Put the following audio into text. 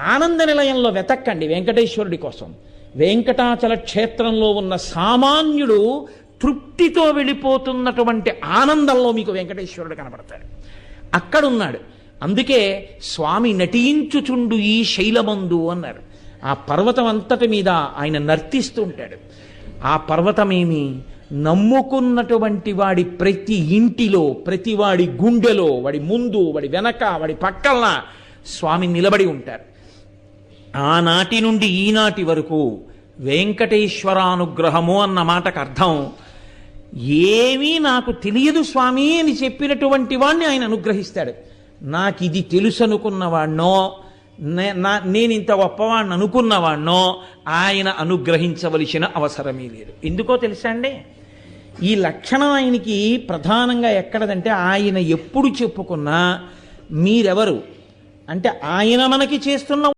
ఆనంద నిలయంలో వెతక్కండి వెంకటేశ్వరుడి కోసం. వెంకటాచల క్షేత్రంలో ఉన్న సామాన్యుడు తృప్తితో వెళ్ళిపోతున్నటువంటి ఆనందంలో మీకు వెంకటేశ్వరుడు కనబడతాడు. అక్కడున్నాడు. అందుకే స్వామి నటించుచుండు ఈ శైలమందు అన్నారు. ఆ పర్వతం అంతటి మీద ఆయన నర్తిస్తూ ఉంటాడు. ఆ పర్వతమేమి నమ్ముకున్నటువంటి వాడి ప్రతి ఇంటిలో, ప్రతి వాడి గుండెలో, వాడి ముందు, వాడి వెనక, వాడి పక్కన స్వామి నిలబడి ఉంటారు. ఆనాటి నుండి ఈనాటి వరకు వెంకటేశ్వరానుగ్రహము అన్న మాటకు అర్థం ఏమీ నాకు తెలియదు స్వామి అని చెప్పినటువంటి వాడిని ఆయన అనుగ్రహిస్తాడు. నాకు ఇది తెలుసు అనుకున్నవాడినో, నేను ఇంత గొప్పవాడిని అనుకున్నవాడినో ఆయన అనుగ్రహించవలసిన అవసరమే లేదు. ఎందుకో తెలుసా అండి, ఈ లక్షణం ఆయనకి ప్రధానంగా ఎక్కడదంటే, ఆయన ఎప్పుడు చెప్పుకున్నా మీరెవరు అంటే ఆయన మనకి చేస్తున్న